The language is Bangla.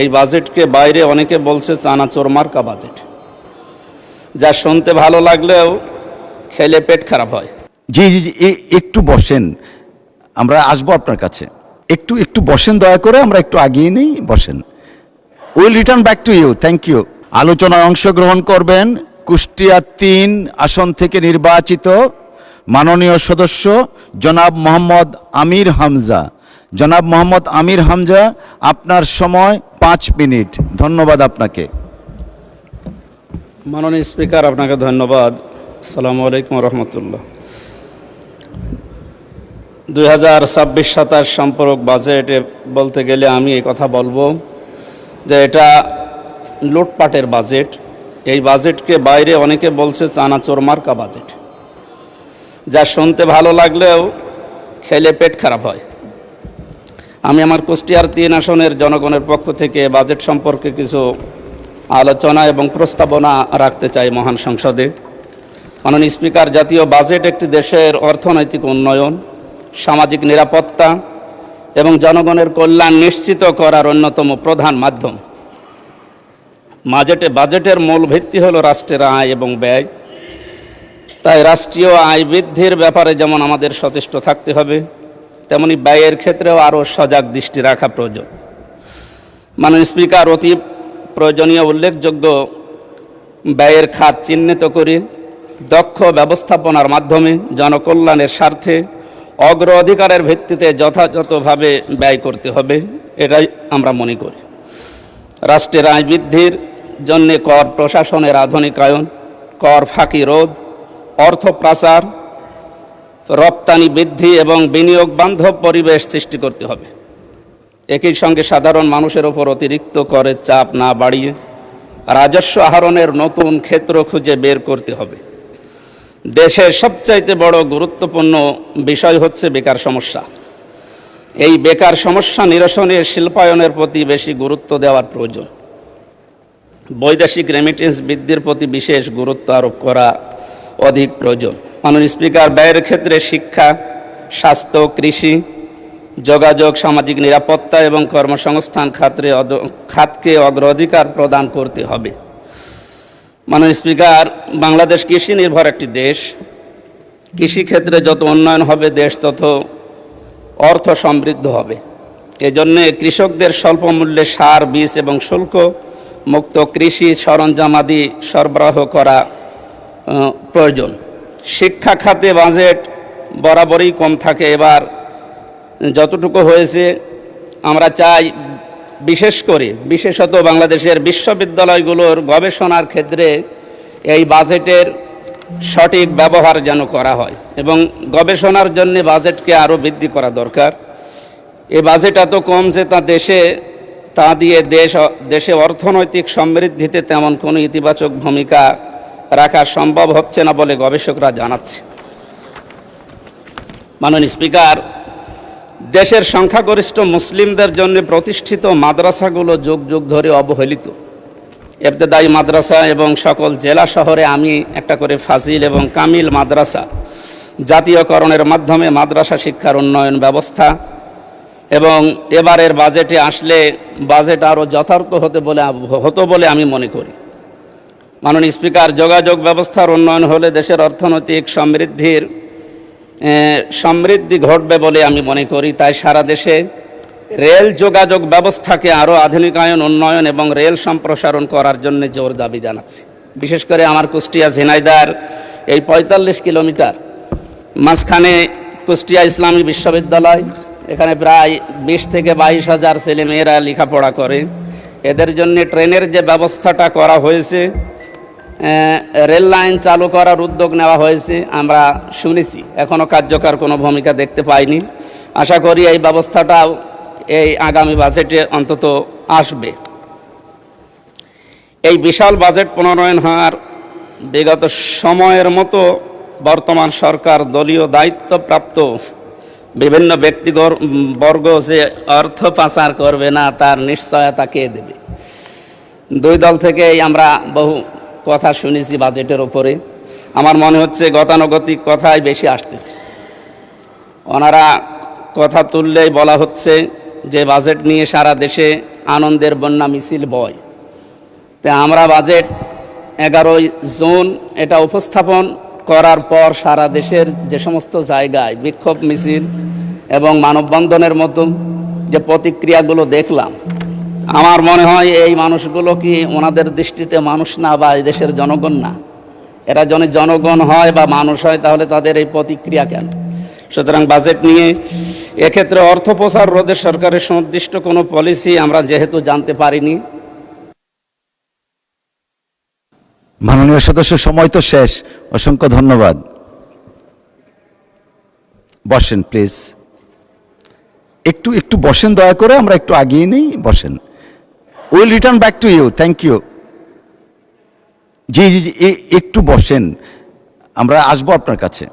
এই বাজেটকে বাইরে অনেকে বলছে চানাচোর মার্কা বাজেট, যা শুনতে ভালো লাগলেও খেলে পেট খারাপ হয়। জি জি জি, একটু বসেন, আমরা আসবো আপনার কাছে। একটু একটু বসেন দয়া করে, আমরা একটু আগিয়ে নেই, বসেন। Will return back to you, thank you. আলোচনায় অংশগ্রহণ করবেন কুষ্টিয়া ৩ আসন থেকে নির্বাচিত মাননীয় সদস্য জনাব মোহাম্মদ আমির হামজা। জনাব মোহাম্মদ আমির হামজা, আপনার সময় 5 মিনিট। ধন্যবাদ আপনাকে। মাননীয় স্পিকার, আপনাকে ধন্যবাদ। আসসালামু আলাইকুম রহমতুল্লাহ। 2026-27 সম্পর্ক বাজেটে বলতে গেলে আমি এই কথা বলবো যে এটা লুটপাটের বাজেট। এই বাজেটকে বাইরে অনেকে বলছে চানাচোর মার্কা বাজেট, যা শুনতে ভালো লাগলেও খেলে পেট খারাপ হয়। আমি আমার কুষ্টিয়ার 3 আসনের জনগণের পক্ষ থেকে বাজেট সম্পর্কে কিছু আলোচনা এবং প্রস্তাবনা রাখতে চাই মহান সংসদে। মাননীয় স্পিকার, জাতীয় বাজেট একটি দেশের অর্থনৈতিক উন্নয়ন, সামাজিক নিরাপত্তা এবং জনগণের কল্যাণ নিশ্চিত করার অন্যতম প্রধান মাধ্যম। বাজেটের মূল ভিত্তি হলো রাষ্ট্রের আয় এবং ব্যয়। তাই রাষ্ট্রীয় আয় বৃদ্ধির ব্যাপারে যেমন আমাদের সচেষ্ট থাকতে হবে, তেমনি ব্যয়ের ক্ষেত্রেও আরও সজাগ দৃষ্টি রাখা প্রয়োজন। মাননীয় স্পিকার, অতি প্রয়োজনীয় উল্লেখযোগ্য ব্যয়ের খাত চিহ্নিত করে দক্ষ ব্যবস্থাপনার মাধ্যমে জনকল্যাণের স্বার্থে অগ্রাধিকারের ভিত্তিতে যথাযথভাবে ব্যয় করতে হবে, এটাই আমরা মনে করি। রাষ্ট্রের আয় বৃদ্ধির জন্যে কর প্রশাসনের আধুনিকায়ন, কর ফাঁকি রোধ, অর্থ পাচার, রপ্তানি বৃদ্ধি এবং বিনিয়োগ বান্ধব পরিবেশ সৃষ্টি করতে হবে। একই সঙ্গে সাধারণ মানুষের ওপর অতিরিক্ত করের চাপ না বাড়িয়ে রাজস্ব আহরণের নতুন ক্ষেত্র খুঁজে বের করতে হবে। দেশের সবচাইতে বড় গুরুত্বপূর্ণ বিষয় হচ্ছে বেকার সমস্যা। এই বেকার সমস্যা নিরসনে শিল্পায়নের প্রতি বেশি গুরুত্ব দেওয়ার প্রয়োজন। বৈদেশিক রেমিটেন্স বৃদ্ধির প্রতি বিশেষ গুরুত্ব আরোপ করা অধিক প্রয়োজন। মাননীয় স্পিকার, ব্যয়ের ক্ষেত্রে শিক্ষা, স্বাস্থ্য, কৃষি, যোগাযোগ, সামাজিক নিরাপত্তা এবং কর্মসংস্থান খাতকে অগ্রাধিকার প্রদান করতে হবে। মাননীয় স্পিকার, বাংলাদেশ কৃষি নির্ভর একটি দেশ। কৃষিক্ষেত্রে যত উন্নয়ন হবে দেশ তত অর্থ সমৃদ্ধ হবে। এজন্যে কৃষকদের স্বল্প মূল্যে সার, বীজ এবং শুল্ক মুক্ত কৃষি সরঞ্জামাদি সরবরাহ করা প্রয়োজন। শিক্ষা খাতে বাজেট বরাবরই কম থাকে, এবার যতটুকু হয়েছে আমরা চাই বিশেষত বাংলাদেশের বিশ্ববিদ্যালয়গুলোর গবেষণার ক্ষেত্রে এই বাজেটের সঠিক ব্যবহার যেন করা হয় এবং গবেষণার জন্য বাজেটকে আরও বৃদ্ধি করা দরকার। এই বাজেট এত কম যে তা দিয়ে দেশে অর্থনৈতিক সমৃদ্ধিতে তেমন কোনো ইতিবাচক ভূমিকা রাখা সম্ভব হচ্ছে না বলে গবেষকরা জানাচ্ছে। মাননীয় স্পিকার, দেশের সংখ্যাগরিষ্ঠ মুসলিমদের জন্য প্রতিষ্ঠিত মাদ্রাসাগুলো যুগ যুগ ধরে অবহেলিত। ইবতেদায়ী মাদ্রাসা এবং সকল জেলা শহরে আমি একটা করে ফাজিল এবং কামিল মাদ্রাসা জাতীয়করণের মাধ্যমে মাদ্রাসা শিক্ষার উন্নয়ন ব্যবস্থা এবং এবারের বাজেটে আসলে বাজেট আরও যথার্থ হতো বলে আমি মনে করি। মাননীয় স্পিকার, যোগাযোগ ব্যবস্থার উন্নয়ন হলে দেশের অর্থনৈতিক সমৃদ্ধি ঘটবে বলে আমি মনে করি। তাই সারা দেশে রেল যোগাযোগ ব্যবস্থাকে আরও আধুনিকায়ন, উন্নয়ন এবং রেল সম্প্রসারণ করার জন্য জোর দাবি জানাচ্ছি। বিশেষ করে আমার কুষ্টিয়া ঝিনাইদহ এই 45 কিলোমিটার মাঝখানে কুষ্টিয়া ইসলামী বিশ্ববিদ্যালয়, এখানে প্রায় 20 থেকে 22 হাজার ছেলেমেয়েরা লেখাপড়া করে। এদের জন্য ট্রেনের যে ব্যবস্থাটা করা হয়েছে, রেল লাইন চালু করার উদ্যোগ নেওয়া হয়েছে, আমরা শুনেছি, এখনও কার্যকর কোনো ভূমিকা দেখতে পাইনি। আশা করি এই ব্যবস্থাটাও এই আগামী বাজেটে অন্তত আসবে। এই বিশাল বাজেট প্রণয়ন হওয়ার বিগত সময়ের মতো বর্তমান সরকার দলীয় দায়িত্বপ্রাপ্ত বিভিন্ন ব্যক্তিবর্গ যে অর্থ পাচার করবে না তার নিশ্চয়তা কে দেবে? দুই দল থেকেই আমরা বহু কথা শুনেছি বাজেটের ওপরে। আমার মনে হচ্ছে গতানুগতিক কথাই বেশি আসতেছে। ওনারা কথা তুললেই বলা হচ্ছে যে বাজেট নিয়ে সারা দেশে আনন্দের বন্যা মিছিল বয়। তা আমরা বাজেট 11 জুন এটা উপস্থাপন করার পর সারা দেশের যে সমস্ত জায়গায় বিক্ষোভ মিছিল এবং মানববন্ধনের মতো যে প্রতিক্রিয়াগুলো দেখলাম, আমার মনে হয় এই মানুষগুলো কি ওনাদের দৃষ্টিতে মানুষ না বা এই দেশের জনগণ না? এরা যদি জনগণ হয় বা মানুষ হয় তাহলে তাদের এই প্রতিক্রিয়া কেন? সুতরাং বাজেট নিয়ে এক্ষেত্রে অর্থ প্রচার রোধে সরকারের সুনির্দিষ্ট কোনো পলিসি আমরা যেহেতু জানতে পারিনি। মাননীয় সদস্য, সময় তো শেষ। অসংখ্য ধন্যবাদ। বসেন প্লিজ, একটু একটু বসেন দয়া করে, আমরা একটু আগিয়ে নেই, বসেন। Will return back to you, thank you. জি জি জি, একটু বসেন, আমরা আসবো আপনার কাছে।